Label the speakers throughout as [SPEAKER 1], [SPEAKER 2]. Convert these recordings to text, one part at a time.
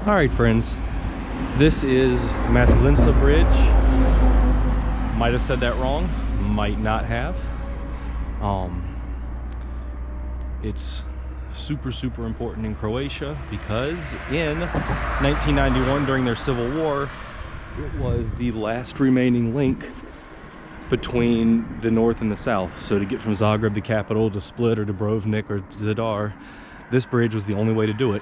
[SPEAKER 1] All right, friends, this is Maslenica Bridge. Might have said that wrong, might not have. It's super important in Croatia because in 1991, during their civil war, it was the last remaining link between the north and the south. So to get from Zagreb, the capital, to Split or Dubrovnik or Zadar, this bridge was the only way to do it.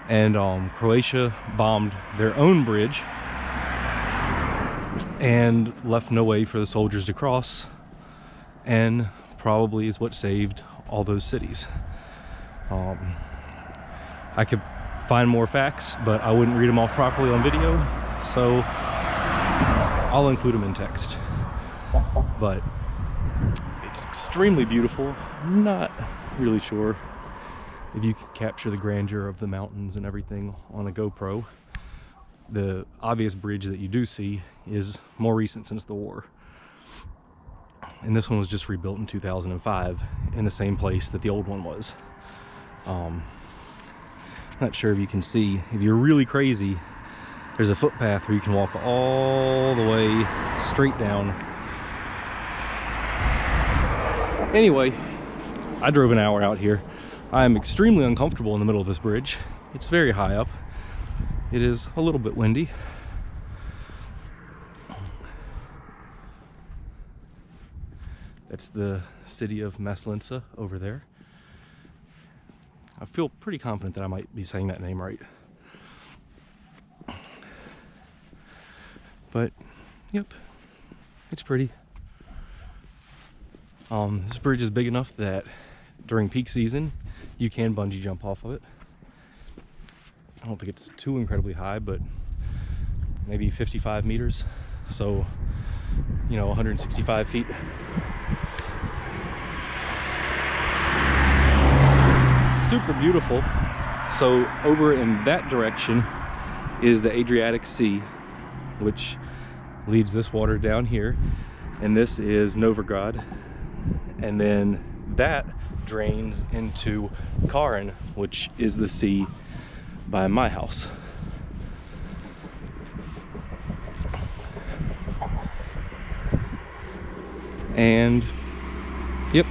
[SPEAKER 1] And Croatia bombed their own bridge and left no way for the soldiers to cross, and probably is what saved all those cities. I could find more facts, but I wouldn't read them off properly on video, so I'll include them in text. But it's extremely beautiful. I'm not really sure if you can capture the grandeur of the mountains and everything on a GoPro. The obvious bridge that you do see is more recent since the war. And this one was just rebuilt in 2005 in the same place that the old one was. Not sure if you can see. If you're really crazy, there's a footpath where you can walk all the way straight down. Anyway, I drove an hour out here. I am extremely uncomfortable in the middle of this bridge. It's very high up. It is a little bit windy. That's the city of Maslenica over there. I feel pretty confident that I might be saying that name right. But, yep, it's pretty. This bridge is big enough that during peak season, you can bungee jump off of it. I don't think it's too incredibly high, but maybe 55 meters. So, you know, 165 feet. Super beautiful. So over in that direction is the Adriatic Sea, which leads this water down here. And this is Novigrad. And then that drains into Karen, which is the sea by my house. And yep,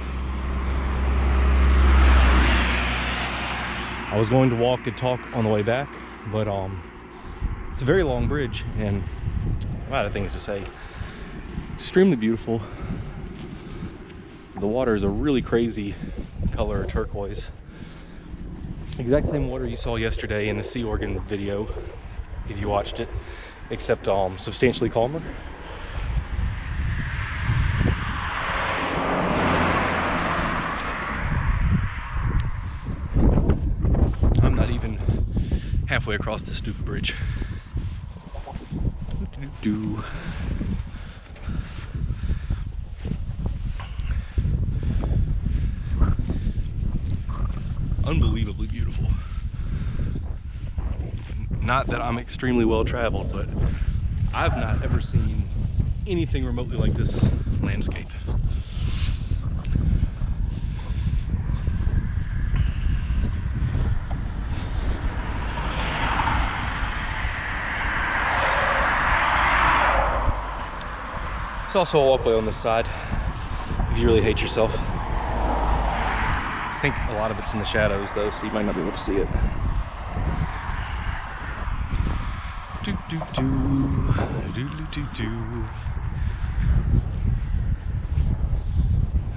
[SPEAKER 1] I was going to walk and talk on the way back, but it's a very long bridge and a lot of things to say. Extremely beautiful. The water is a really crazy color, turquoise. Exact same water you saw yesterday in the Sea Organ video, if you watched it, except substantially calmer. I'm not even halfway across this stupid bridge. Unbelievably beautiful. Not that I'm extremely well traveled, but I've not ever seen anything remotely like this landscape. There's also a walkway on this side if you really hate yourself. I think a lot of it's in the shadows though, so you might not be able to see it.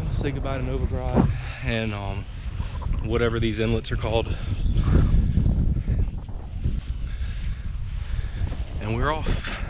[SPEAKER 1] I'll say goodbye to Novigrad and whatever these inlets are called. And we're off.